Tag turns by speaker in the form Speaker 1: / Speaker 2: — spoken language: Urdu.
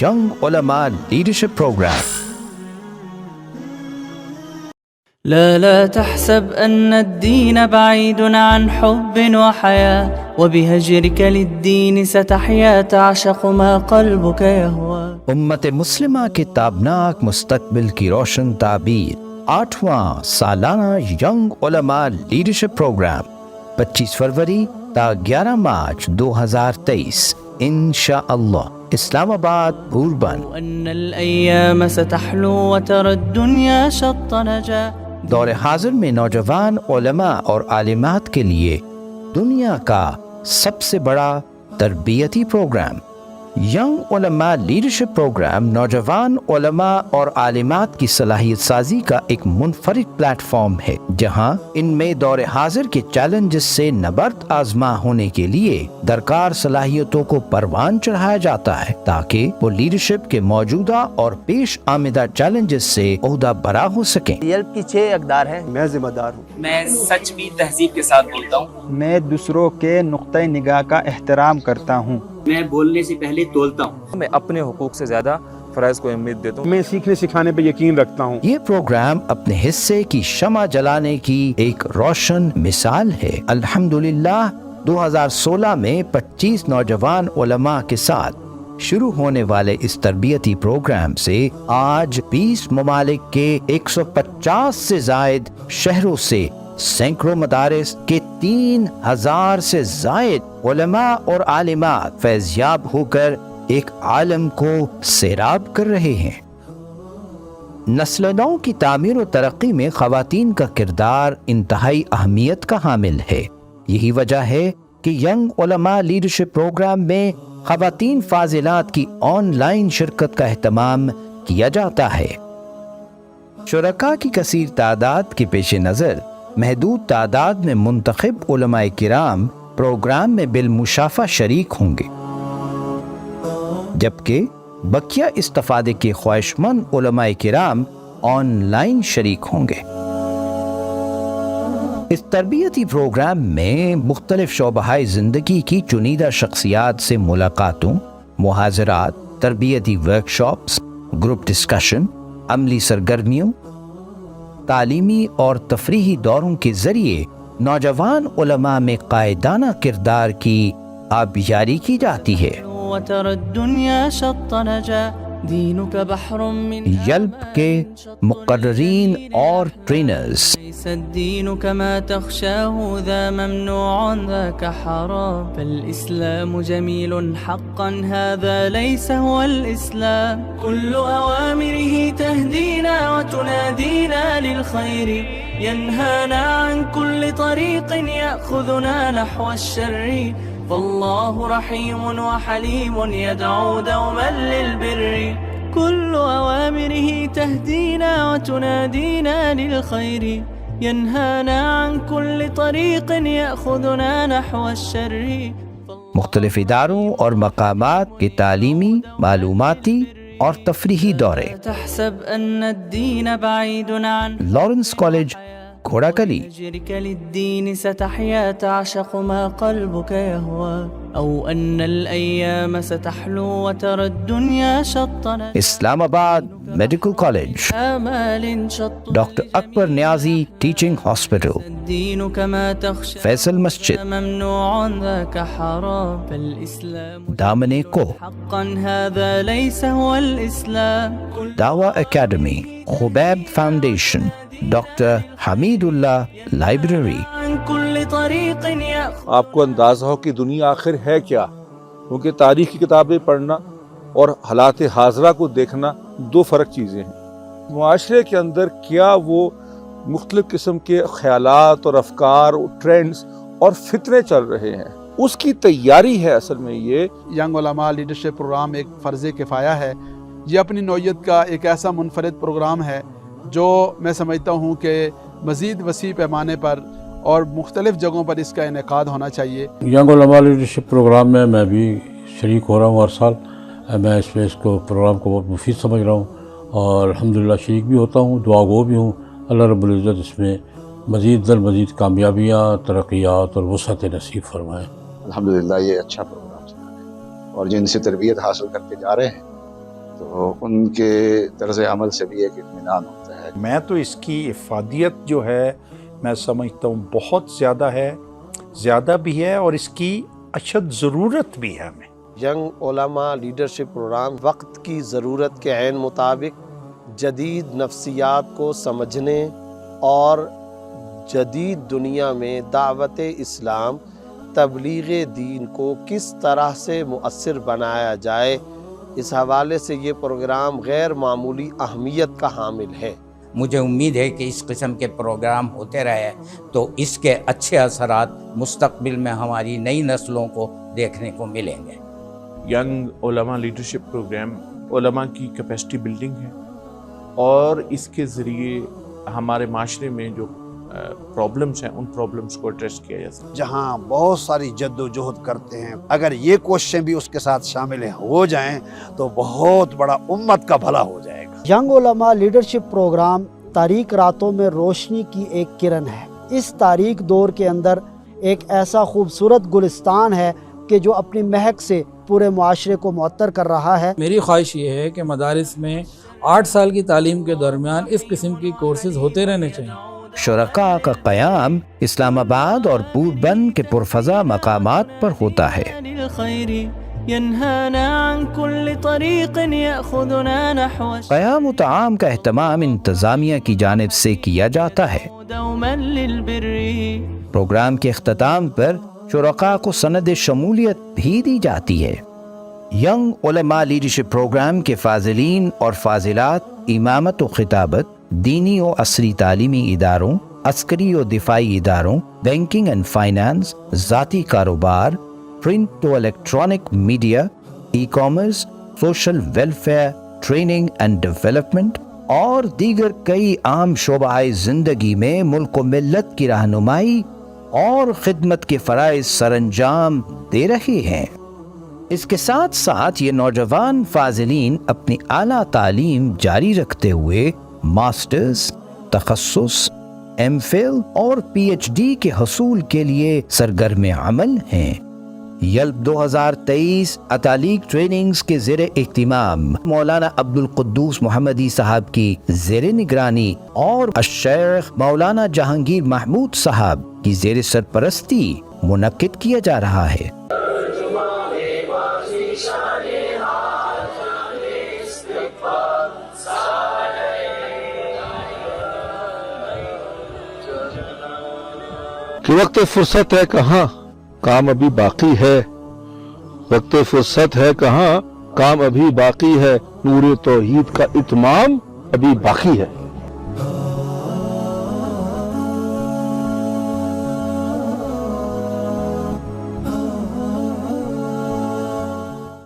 Speaker 1: Young Ulama Leadership Program.
Speaker 2: لا تحسب أن الدين بعيد عن حب وحياة وبهجرك للدين ستحيا تعشق ما قلبك يهوى.
Speaker 1: امت مسلمہ کے تابناک مستقبل کی روشن تعبیر 8واں سالانہ ینگ علماء لیڈرشپ پروگرام 25 فروری تا 11 مارچ 2023 انشاءاللہ اسلام آباد بھوربن.
Speaker 2: وأن الأيام ستحلو وترى الدنيا شط نجا.
Speaker 1: دور حاضر میں نوجوان علماء اور عالمات کے لیے دنیا کا سب سے بڑا تربیتی پروگرام ینگ علماء لیڈرشپ پروگرام نوجوان علماء اور عالمات کی صلاحیت سازی کا ایک منفرد پلیٹ فارم ہے، جہاں ان میں دور حاضر کے چیلنجز سے نبرد آزما ہونے کے لیے درکار صلاحیتوں کو پروان چڑھایا جاتا ہے تاکہ وہ لیڈرشپ کے موجودہ اور پیش آمدہ چیلنجز سے عہدہ برا ہو سکیں.
Speaker 3: یلپ کی 6 اقدار ہیں.
Speaker 4: میں ذمہ دار ہوں.
Speaker 5: میں سچ بھی تہذیب کے ساتھ بولتا ہوں.
Speaker 4: میں دوسروں کے نقطۂ نگاہ کا احترام کرتا ہوں.
Speaker 5: میں بولنے سے پہلے تولتا ہوں.
Speaker 6: میں اپنے حقوق سے زیادہ فرائض کو اہمیت دیتا ہوں.
Speaker 4: میں سیکھنے سکھانے پہ یقین رکھتا ہوں.
Speaker 1: یہ پروگرام اپنے حصے کی شمع جلانے کی ایک روشن مثال ہے. الحمدللہ 2016 میں 25 نوجوان علماء کے ساتھ شروع ہونے والے اس تربیتی پروگرام سے آج 20 ممالک کے 150 سے زائد شہروں سے سینکڑوں مدارس کے 3000 سے زائد علماء اور عالمات فیضیاب ہو کر ایک عالم کو سیراب کر رہے ہیں. نسل نو کی تعمیر و ترقی میں خواتین کا کردار انتہائی اہمیت کا حامل ہے. یہی وجہ ہے کہ ینگ علماء لیڈرشپ پروگرام میں خواتین فاضلات کی آن لائن شرکت کا اہتمام کیا جاتا ہے. شرکاء کی کثیر تعداد کے پیش نظر محدود تعداد میں منتخب علماء کرام پروگرام میں بالمشافہ شریک ہوں گے، جبکہ بقیہ استفادے کے خواہشمند علماء کرام آن لائن شریک ہوں گے. اس تربیتی پروگرام میں مختلف شعبۂ زندگی کی چنیدہ شخصیات سے ملاقاتوں، محاضرات، تربیتی ورکشاپس، گروپ ڈسکشن، عملی سرگرمیوں، تعلیمی اور تفریحی دوروں کے ذریعے نوجوان علماء میں قائدانہ کردار کی آبیاری کی جاتی ہے.
Speaker 2: وترى الدنيا شط نجا دينك بحر من
Speaker 1: یلپ کے مقررین اور ٹرینرز
Speaker 2: ليس الدين كما تخشاه ذا ممنوع ذاك حرام فالإسلام جميل حقا هذا ليس هو الإسلام كل أوامره تهدينا وتنادينا للخير ينهانا عن كل طريق يأخذنا نحو الشر فالله رحيم وحليم يدعو دوما للبر كل أوامره تهدينا وتنادينا للخير ينهانا عن كل طريق يأخذنا نحو الشر.
Speaker 1: مختلف اداروں اور مقامات کے تعلیمی، معلوماتی اور تفریحی دورے.
Speaker 2: تحسب أن الدين بعيد عن
Speaker 1: لارنس کالج گھوڑا کلی.
Speaker 2: هجرك للدين ستحيا تعشق ما قلبك يهوى أو أن الأيام ستحلو وترى الدنيا شط نجا.
Speaker 1: اسلام آباد میڈیکل کالج.
Speaker 2: آمال شط
Speaker 1: ڈاکٹر اکبر نیازی ٹیچنگ ہاسپٹل.
Speaker 2: الدين كما تخشى
Speaker 1: فیصل مسجد.
Speaker 2: ممنوع ذاك حرام فالإسلام
Speaker 1: دامن کو.
Speaker 2: حقا هذا ليس هو الإسلام.
Speaker 1: دعوی اکیڈمی. خبیب فاؤنڈیشن. ڈاکٹر حمید اللہ لائبریری.
Speaker 2: عن كل طريق يأخذ
Speaker 6: آپ کو اندازہ ہو کہ دنیا آخر ہے کیا، کیونکہ تاریخ کی کتابیں پڑھنا اور حالات حاضرہ کو دیکھنا 2 فرق چیزیں ہیں. معاشرے کے اندر کیا وہ مختلف قسم کے خیالات اور افکار اور ٹرینڈز اور فتنے چل رہے ہیں، اس کی تیاری ہے اصل میں یہ.
Speaker 7: ینگ علماء لیڈرشپ پروگرام ایک فرض کفایہ ہے. یہ اپنی نوعیت کا ایک ایسا منفرد پروگرام ہے جو میں سمجھتا ہوں کہ مزید وسیع پیمانے پر اور مختلف جگہوں پر اس کا انعقاد ہونا چاہیے.
Speaker 8: ینگ علماء لیڈرشپ پروگرام میں بھی شریک ہو رہا ہوں ہر سال. میں اس کو پروگرام کو بہت مفید سمجھ رہا ہوں اور الحمدللہ شریک بھی ہوتا ہوں، دعا گو بھی ہوں. اللہ رب العزت اس میں مزید در مزید کامیابیاں، ترقیات اور وسعت نصیب فرمائیں.
Speaker 9: الحمدللہ یہ اچھا پروگرام چل رہا ہے اور جن سے تربیت حاصل کرتے جا رہے ہیں
Speaker 3: تو ان کے طرز عمل سے بھی ایک اطمینان ہوتا ہے.
Speaker 9: میں تو اس کی افادیت جو ہے میں سمجھتا ہوں بہت زیادہ بھی ہے اور اس کی اشد ضرورت بھی ہے ہمیں.
Speaker 10: ینگ علماء لیڈرشپ پروگرام وقت کی ضرورت کے عین مطابق جدید نفسیات کو سمجھنے اور جدید دنیا میں دعوت اسلام تبلیغ دین کو کس طرح سے مؤثر بنایا جائے، اس حوالے سے یہ پروگرام غیر معمولی اہمیت کا حامل ہے.
Speaker 11: مجھے امید ہے کہ اس قسم کے پروگرام ہوتے رہے تو اس کے اچھے اثرات مستقبل میں ہماری نئی نسلوں کو دیکھنے کو ملیں گے.
Speaker 12: ینگ علماء لیڈرشپ پروگرام علماء کی کیپیسٹی بلڈنگ ہے اور اس کے ذریعے ہمارے معاشرے میں جو پرابلمز ہیں ان پرابلمز کو ایڈریس کیا جا سکتا ہے.
Speaker 13: جہاں بہت ساری جد و جہد کرتے ہیں، اگر یہ کوششیں بھی اس کے ساتھ شامل ہو جائیں تو بہت بڑا امت کا بھلا ہو جائے گا.
Speaker 14: ینگ علماء لیڈرشپ پروگرام تاریک راتوں میں روشنی کی ایک کرن ہے. اس تاریک دور کے اندر ایک ایسا خوبصورت گلستان ہے کہ جو اپنی مہک سے پورے معاشرے کو معطر کر رہا ہے.
Speaker 15: میری خواہش یہ ہے کہ مدارس میں 8 سال کی تعلیم کے درمیان اس قسم کی کورسز ہوتے رہنے چاہیے.
Speaker 1: شرکاء کا قیام اسلام آباد اور پوربند کے پرفضا مقامات پر ہوتا ہے. قیام و تعام کا اہتمام انتظامیہ کی جانب سے کیا جاتا ہے. پروگرام کے اختتام پر شرکاء کو سند شمولیت بھی دی جاتی ہے. ینگ علماء لیڈرشپ پروگرام کے فاضلین اور فاضلات امامت و خطابت، دینی و عصری تعلیمی اداروں، عسکری و دفاعی اداروں، بینکنگ اینڈ فائنانس، ذاتی کاروبار، پرنٹ و electronic media, e commerce, social welfare, training and development اور دیگر کئی عام شعبۂ زندگی میں ملک و ملت کی رہنمائی اور خدمت کے فرائض سر انجام دے رہے ہیں. اس کے ساتھ ساتھ یہ نوجوان فاضلین اپنی اعلیٰ تعلیم جاری رکھتے ہوئے ماسٹرز، تخصص، ایم فل اور پی ایچ ڈی کے حصول کے لیے سرگرم عمل ہیں. یلب 2023 اتالیق ٹریننگز کے زیر اہتمام مولانا عبدالقدوس محمدی صاحب کی زیر نگرانی اور الشیخ مولانا جہانگیر محمود صاحب کی زیر سرپرستی منعقد کیا جا رہا ہے.
Speaker 6: کہ وقت فرصت ہے کہاں، کام ابھی باقی ہے. وقت فرصت ہے کہاں، کام ابھی باقی ہے. نور توحید کا اتمام ابھی باقی ہے.